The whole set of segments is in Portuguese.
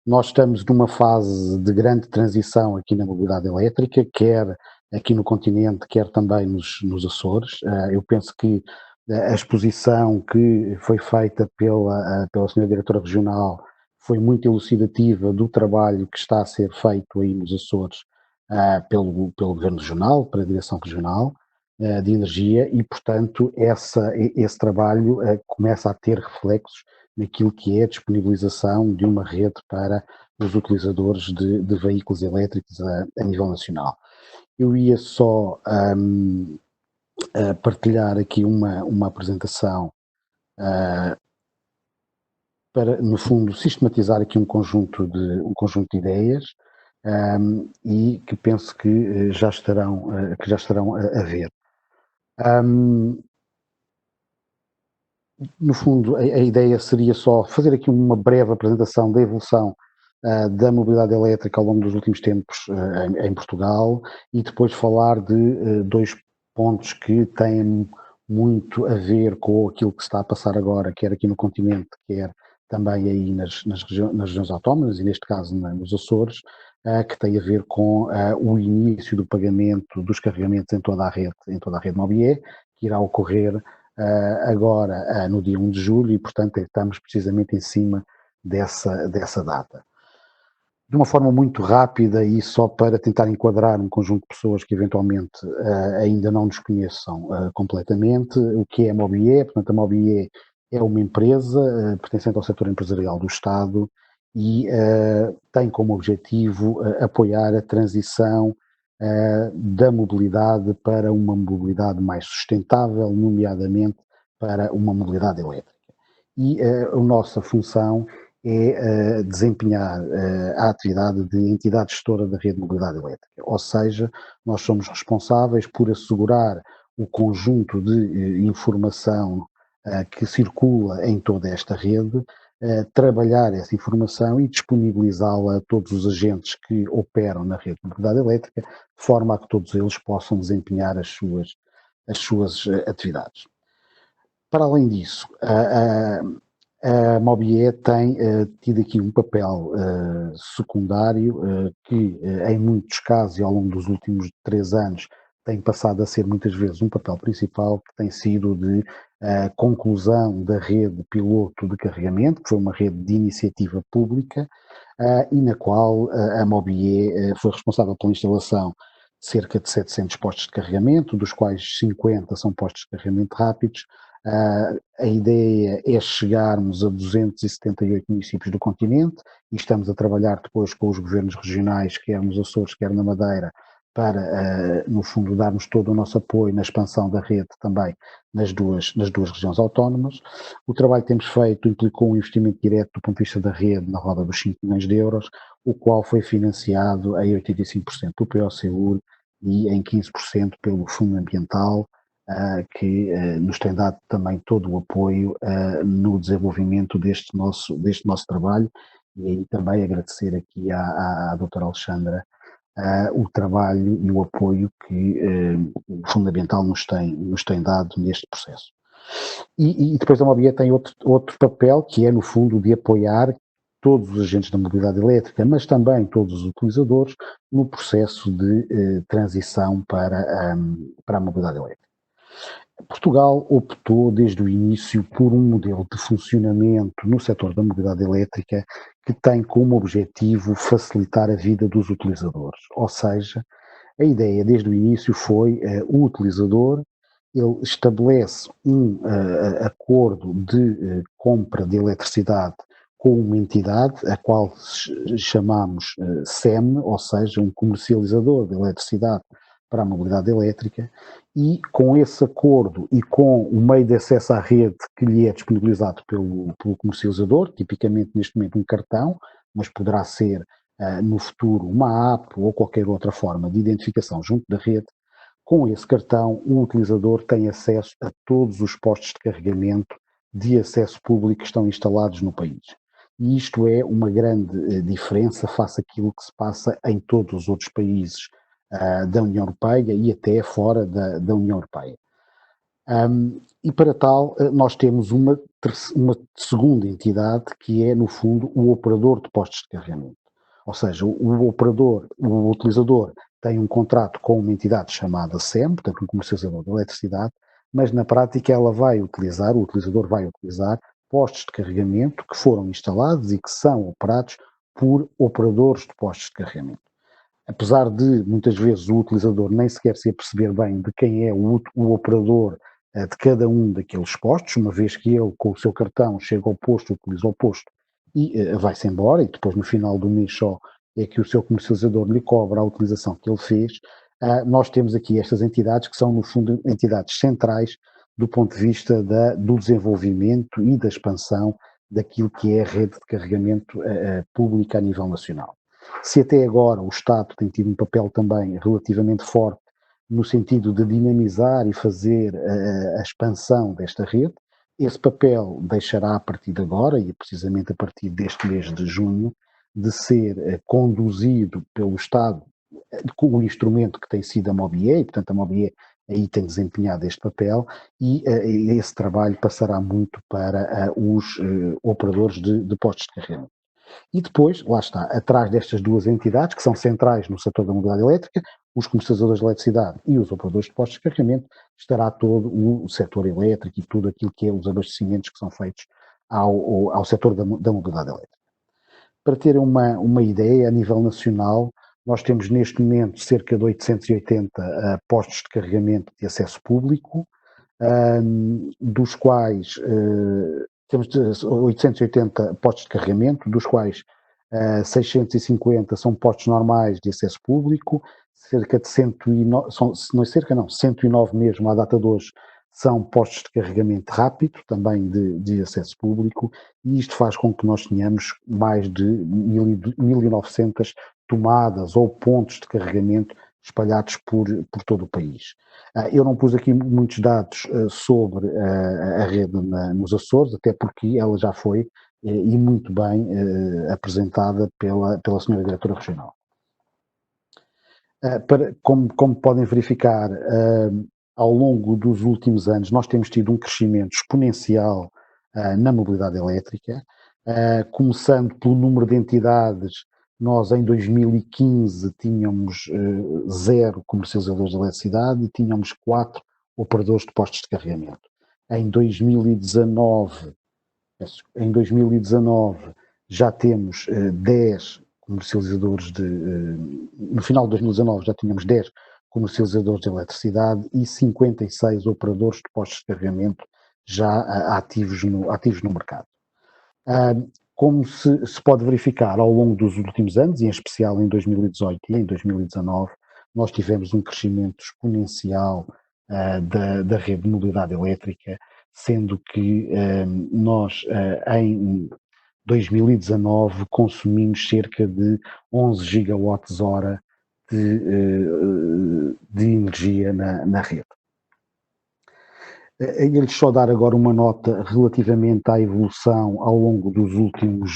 Nós estamos numa fase de grande transição aqui na mobilidade elétrica, quer aqui no continente, quer também nos Açores. Eu penso que a exposição que foi feita pela senhora diretora regional foi muito elucidativa do trabalho que está a ser feito aí nos Açores, pelo Governo Regional, pela Direção Regional de Energia, e, portanto, esse trabalho começa a ter reflexos naquilo que é a disponibilização de uma rede para os utilizadores de veículos elétricos a nível nacional. Eu ia só partilhar aqui uma apresentação para, no fundo, sistematizar aqui um conjunto de ideias e que penso que já estarão a ver. No fundo, a ideia seria só fazer aqui uma breve apresentação da evolução da mobilidade elétrica ao longo dos últimos tempos em Portugal, e depois falar de dois pontos que têm muito a ver com aquilo que se está a passar agora, quer aqui no continente, quer também aí nas regiões autónomas, e neste caso nos Açores, que tem a ver com o início do pagamento dos carregamentos em toda a rede Mobié, que irá ocorrer agora no dia 1 de julho, e, portanto, estamos precisamente em cima dessa data. De uma forma muito rápida, e só para tentar enquadrar um conjunto de pessoas que eventualmente ainda não nos conheçam completamente, o que é a Mobié? Portanto, a Mobié é uma empresa pertencente ao setor empresarial do Estado e tem como objetivo apoiar a transição da mobilidade para uma mobilidade mais sustentável, nomeadamente para uma mobilidade elétrica. E a nossa função é desempenhar a atividade de entidade gestora da rede de mobilidade elétrica, ou seja, nós somos responsáveis por assegurar o conjunto de informação que circula em toda esta rede, trabalhar essa informação e disponibilizá-la a todos os agentes que operam na rede de mobilidade elétrica, de forma a que todos eles possam desempenhar as suas atividades. Para além disso, a Mobié tem tido aqui um papel secundário que, em muitos casos e ao longo dos últimos 3 anos, tem passado a ser muitas vezes um papel principal, que tem sido de conclusão da rede piloto de carregamento, que foi uma rede de iniciativa pública, e na qual a Mobié foi responsável pela instalação de cerca de 700 postos de carregamento, dos quais 50 são postos de carregamento rápidos. A ideia é chegarmos a 278 municípios do continente, e estamos a trabalhar depois com os governos regionais, quer nos Açores, quer na Madeira, para, no fundo, darmos todo o nosso apoio na expansão da rede também nas duas regiões autónomas. O trabalho que temos feito implicou um investimento direto do ponto de vista da rede na roda dos 5 milhões de euros, o qual foi financiado em 85% do POCUR e em 15% pelo Fundo Ambiental, que nos tem dado também todo o apoio no desenvolvimento deste nosso trabalho, e aí também agradecer aqui à doutora Alexandra o trabalho e o apoio que o Fundo Ambiental nos tem dado neste processo. E depois a Mobié tem outro papel, que é, no fundo, de apoiar todos os agentes da mobilidade elétrica, mas também todos os utilizadores, no processo de transição para a mobilidade elétrica. Portugal optou desde o início por um modelo de funcionamento no setor da mobilidade elétrica que tem como objetivo facilitar a vida dos utilizadores, ou seja, a ideia desde o início foi o utilizador, ele estabelece um acordo de compra de eletricidade com uma entidade, a qual chamamos SEM, ou seja, um comercializador de eletricidade para a mobilidade elétrica, e com esse acordo e com o meio de acesso à rede que lhe é disponibilizado pelo comercializador, tipicamente neste momento um cartão, mas poderá ser no futuro uma app ou qualquer outra forma de identificação junto da rede, com esse cartão o utilizador tem acesso a todos os postos de carregamento de acesso público que estão instalados no país. E isto é uma grande diferença face àquilo que se passa em todos os outros países da União Europeia e até fora da União Europeia. E para tal, nós temos uma segunda entidade que é, no fundo, o operador de postos de carregamento. Ou seja, o utilizador tem um contrato com uma entidade chamada SEM, portanto um comercializador de eletricidade, mas na prática o utilizador vai utilizar postos de carregamento que foram instalados e que são operados por operadores de postos de carregamento. Apesar de, muitas vezes, o utilizador nem sequer se aperceber bem de quem é o operador de cada um daqueles postos, uma vez que ele, com o seu cartão, chega ao posto, utiliza o posto e vai-se embora, e depois, no final do mês só, é que o seu comercializador lhe cobra a utilização que ele fez. Nós temos aqui estas entidades que são, no fundo, entidades centrais do ponto de vista do desenvolvimento e da expansão daquilo que é a rede de carregamento pública a nível nacional. Se até agora o Estado tem tido um papel também relativamente forte no sentido de dinamizar e fazer a expansão desta rede, esse papel deixará a partir de agora, e precisamente a partir deste mês de junho, de ser conduzido pelo Estado com o instrumento que tem sido a MOBIE, e portanto a MOBIE aí tem desempenhado este papel, e esse trabalho passará muito para os operadores de postos de carregamento. E depois, lá está, atrás destas duas entidades, que são centrais no setor da mobilidade elétrica, os comercializadores de eletricidade e os operadores de postos de carregamento, estará todo o setor elétrico e tudo aquilo que é os abastecimentos que são feitos ao setor da mobilidade elétrica. Para terem uma ideia, a nível nacional, nós temos neste momento cerca de 880 postos de carregamento de acesso público, dos quais temos 880 postos de carregamento, dos quais 650 são postos normais de acesso público, cerca de 109, não é cerca não, 109 mesmo à data de hoje, são postos de carregamento rápido, também de acesso público, e isto faz com que nós tenhamos mais de 1.900 tomadas ou pontos de carregamento espalhados por todo o país. Eu não pus aqui muitos dados sobre a rede nos Açores, até porque ela já foi e muito bem apresentada pela senhora diretora regional. Como podem verificar, ao longo dos últimos anos nós temos tido um crescimento exponencial na mobilidade elétrica, começando pelo número de entidades. Nós em 2015 tínhamos 0 comercializadores de eletricidade e tínhamos 4 operadores de postos de carregamento. Em 2019 já temos 10 comercializadores no final de 2019 já tínhamos 10 comercializadores de eletricidade e 56 operadores de postos de carregamento já ativos no mercado. Como se pode verificar ao longo dos últimos anos, e em especial em 2018 e em 2019, nós tivemos um crescimento exponencial da rede de mobilidade elétrica, sendo que nós em 2019 consumimos cerca de 11 gigawatts-hora de energia na rede. Ele só dar agora uma nota relativamente à evolução ao longo dos últimos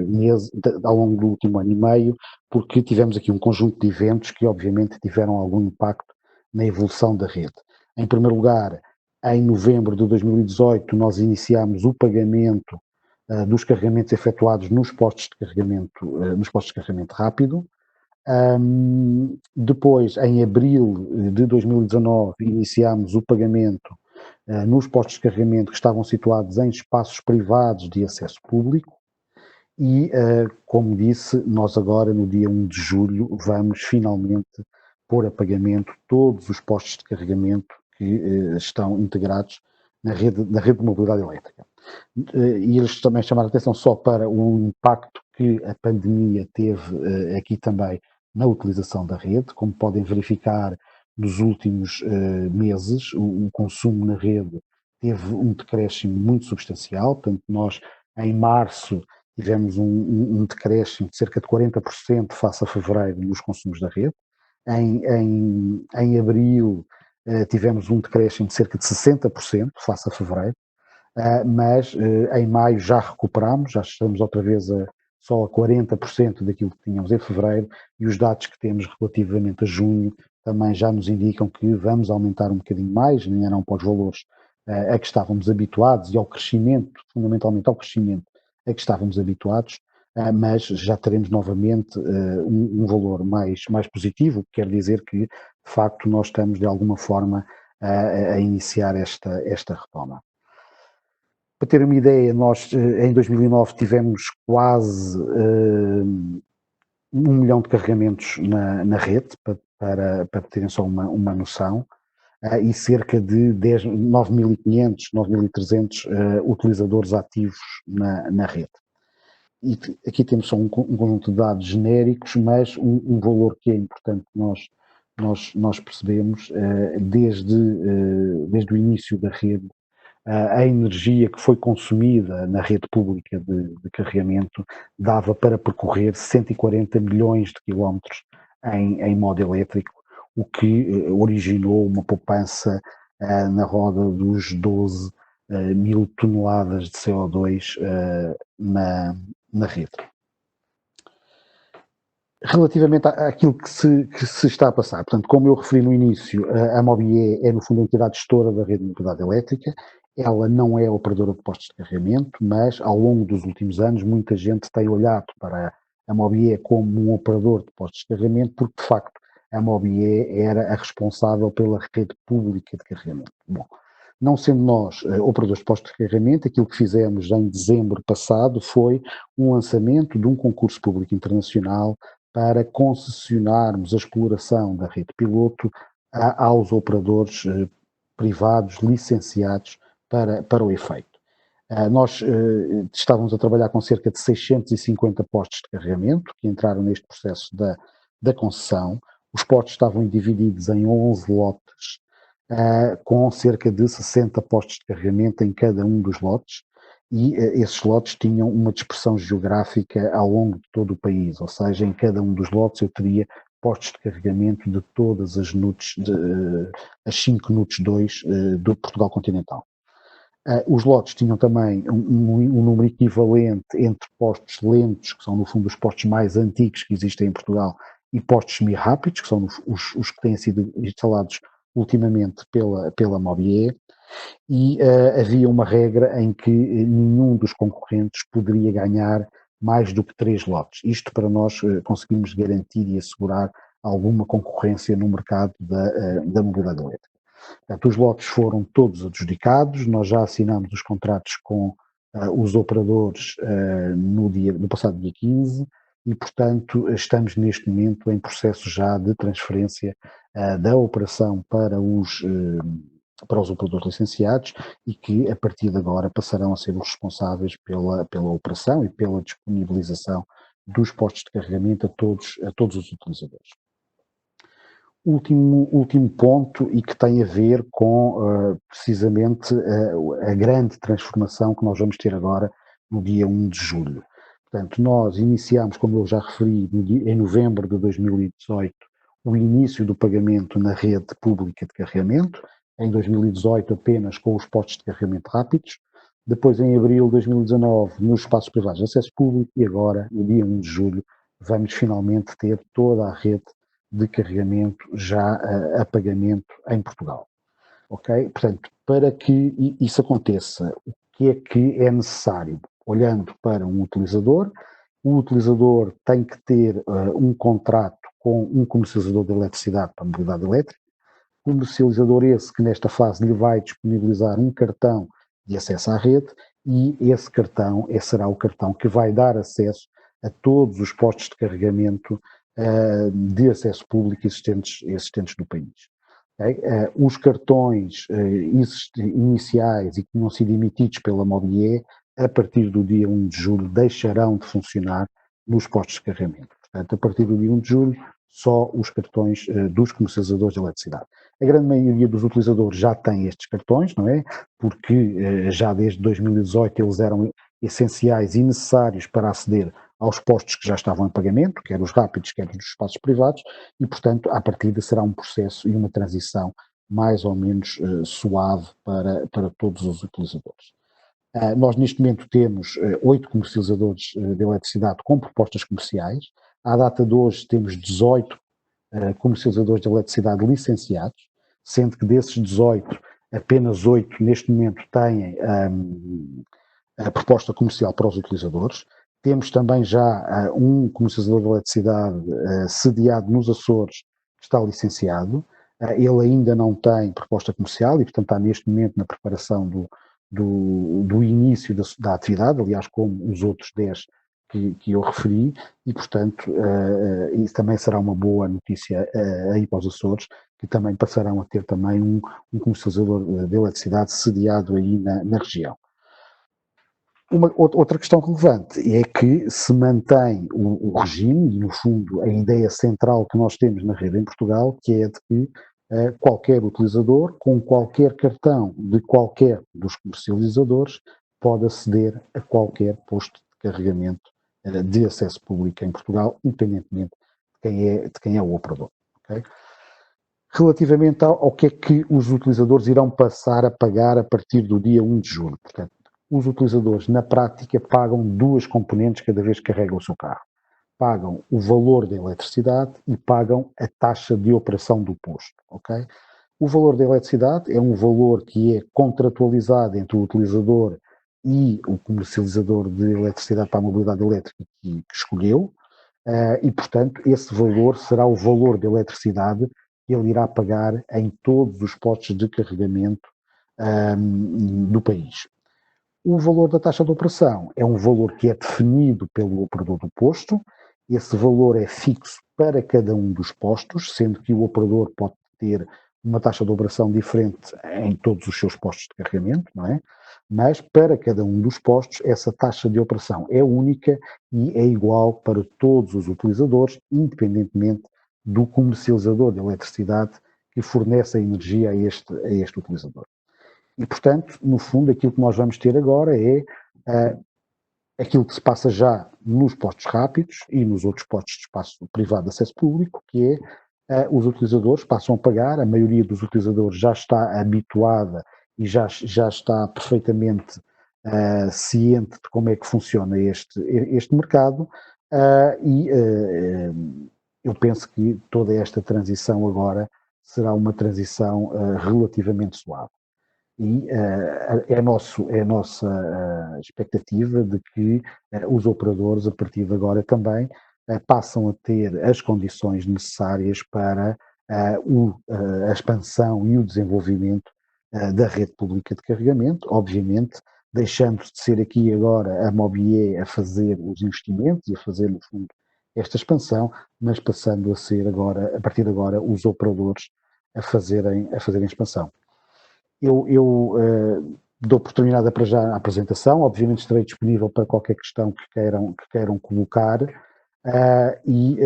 meses, ao longo do último ano e meio, porque tivemos aqui um conjunto de eventos que obviamente tiveram algum impacto na evolução da rede. Em primeiro lugar, em novembro de 2018 nós iniciámos o pagamento dos carregamentos efetuados nos postos de carregamento rápido. Depois, em abril de 2019, iniciámos o pagamento nos postos de carregamento que estavam situados em espaços privados de acesso público e, como disse, nós agora, no dia 1 de julho, vamos finalmente pôr a pagamento todos os postos de carregamento que estão integrados na rede de mobilidade elétrica. E eles também chamaram a atenção só para o impacto que a pandemia teve aqui também na utilização da rede. Como podem verificar, nos últimos meses o consumo na rede teve um decréscimo muito substancial. Portanto, nós em março tivemos um decréscimo de cerca de 40% face a fevereiro nos consumos da rede. Em abril tivemos um decréscimo de cerca de 60% face a fevereiro. Mas em maio já recuperamos, já estamos outra vez só a 40% daquilo que tínhamos em fevereiro, e os dados que temos relativamente a junho também já nos indicam que vamos aumentar um bocadinho mais, nem eram para os valores a que estávamos habituados e ao crescimento, fundamentalmente ao crescimento a que estávamos habituados, mas já teremos novamente um valor mais positivo, o que quer dizer que, de facto, nós estamos de alguma forma a iniciar esta retoma. Para ter uma ideia, nós em 2009 tivemos quase 1 milhão de carregamentos na rede, para terem só uma noção, e cerca de 9.500, 9.300 utilizadores ativos na rede. E aqui temos só um conjunto de dados genéricos, mas um valor que é importante nós percebemos, desde o início da rede, a energia que foi consumida na rede pública de carregamento dava para percorrer 140 milhões de quilómetros em modo elétrico, o que originou uma poupança na roda dos 12 mil toneladas de CO2 na rede. Relativamente àquilo que se está a passar, portanto, como eu referi no início, a Mobié é, no fundo, a entidade gestora da rede de mobilidade elétrica. Ela não é operadora de postos de carregamento, mas ao longo dos últimos anos muita gente tem olhado para a Mobié como um operador de postos de carregamento, porque de facto a Mobié era a responsável pela rede pública de carregamento. Bom, não sendo nós operadores de postos de carregamento, aquilo que fizemos em dezembro passado foi um lançamento de um concurso público internacional para concessionarmos a exploração da rede piloto aos operadores privados licenciados para o efeito. Nós estávamos a trabalhar com cerca de 650 postos de carregamento que entraram neste processo da concessão. Os postos estavam divididos em 11 lotes, com cerca de 60 postos de carregamento em cada um dos lotes, e esses lotes tinham uma dispersão geográfica ao longo de todo o país, ou seja, em cada um dos lotes eu teria postos de carregamento de todas as NUTs, as 5 NUTs 2 do Portugal continental. Os lotes tinham também um número equivalente entre postos lentos, que são no fundo os postos mais antigos que existem em Portugal, e postos semi-rápidos, que são os que têm sido instalados ultimamente pela Mobié, e havia uma regra em que nenhum dos concorrentes poderia ganhar mais do que 3 lotes. Isto para nós conseguirmos garantir e assegurar alguma concorrência no mercado da mobilidade elétrica. Portanto, os lotes foram todos adjudicados, nós já assinámos os contratos com os operadores no passado dia 15 e, portanto, estamos neste momento em processo já de transferência da operação para os operadores licenciados e que, a partir de agora, passarão a ser os responsáveis pela operação e pela disponibilização dos postos de carregamento a todos os utilizadores. Último ponto, e que tem a ver com precisamente a grande transformação que nós vamos ter agora no dia 1 de julho. Portanto, nós iniciamos, como eu já referi, em novembro de 2018, o início do pagamento na rede pública de carregamento, em 2018 apenas com os postos de carregamento rápidos, depois em abril de 2019 nos espaços privados de acesso público e agora, no dia 1 de julho, vamos finalmente ter toda a rede de carregamento já a pagamento em Portugal. Ok? Portanto, para que isso aconteça, o que é necessário? Olhando para um utilizador, o utilizador tem que ter um contrato com um comercializador de eletricidade para a mobilidade elétrica, comercializador esse que nesta fase lhe vai disponibilizar um cartão de acesso à rede e esse cartão será o cartão que vai dar acesso a todos os postos de carregamento de acesso público existentes no país. Okay? Os cartões iniciais e que tinham sido emitidos pela Mobié, a partir do dia 1 de julho, deixarão de funcionar nos postos de carregamento. Portanto, a partir do dia 1 de julho, só os cartões dos comercializadores de eletricidade. A grande maioria dos utilizadores já tem estes cartões, não é? Porque já desde 2018 eles eram essenciais e necessários para aceder aos postos que já estavam em pagamento, quer os rápidos, quer os dos espaços privados, e, portanto, à partida será um processo e uma transição mais ou menos suave para todos os utilizadores. Nós, neste momento, temos 8 comercializadores de eletricidade com propostas comerciais. À data de hoje, temos 18 comercializadores de eletricidade licenciados, sendo que desses 18, apenas 8 neste momento têm a proposta comercial para os utilizadores. Temos também já um comercializador de eletricidade sediado nos Açores, que está licenciado. Ele ainda não tem proposta comercial e, portanto, está neste momento na preparação do início da atividade, aliás, como os outros 10 que eu referi, e, portanto, isso também será uma boa notícia aí para os Açores, que também passarão a ter também um comercializador de eletricidade sediado aí na região. Outra questão relevante é que se mantém o regime, e no fundo a ideia central que nós temos na rede em Portugal, que é de que qualquer utilizador, com qualquer cartão de qualquer dos comercializadores, pode aceder a qualquer posto de carregamento de acesso público em Portugal, independentemente de quem é o operador. Okay? Relativamente ao que é que os utilizadores irão passar a pagar a partir do dia 1 de julho. Portanto, os utilizadores, na prática, pagam duas componentes cada vez que carregam o seu carro. Pagam o valor da eletricidade e pagam a taxa de operação do posto. Okay? O valor da eletricidade é um valor que é contratualizado entre o utilizador e o comercializador de eletricidade para a mobilidade elétrica que escolheu, e, portanto, esse valor será o valor da eletricidade que ele irá pagar em todos os postos de carregamento do país. O valor da taxa de operação é um valor que é definido pelo operador do posto. Esse valor é fixo para cada um dos postos, sendo que o operador pode ter uma taxa de operação diferente em todos os seus postos de carregamento, não é? Mas para cada um dos postos, essa taxa de operação é única e é igual para todos os utilizadores, independentemente do comercializador de eletricidade que fornece a energia a este utilizador. E, portanto, no fundo, aquilo que nós vamos ter agora é aquilo que se passa já nos postos rápidos e nos outros postos de espaço privado de acesso público, que é os utilizadores passam a pagar, a maioria dos utilizadores já está habituada e já está perfeitamente ciente de como é que funciona este mercado, e eu penso que toda esta transição agora será uma transição relativamente suave. E é a nossa expectativa de que os operadores, a partir de agora também, passam a ter as condições necessárias para a expansão e o desenvolvimento da rede pública de carregamento, obviamente deixando de ser aqui agora a Mobié a fazer os investimentos e a fazer, no fundo, esta expansão, mas passando a ser agora, a partir de agora, os operadores a fazerem expansão. Eu dou por terminada para já a apresentação, obviamente estarei disponível para qualquer questão que queiram colocar, e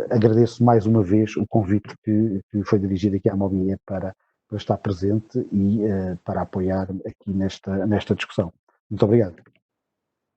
agradeço mais uma vez o convite que foi dirigido aqui à Mobié para estar presente e para apoiar aqui nesta discussão. Muito obrigado.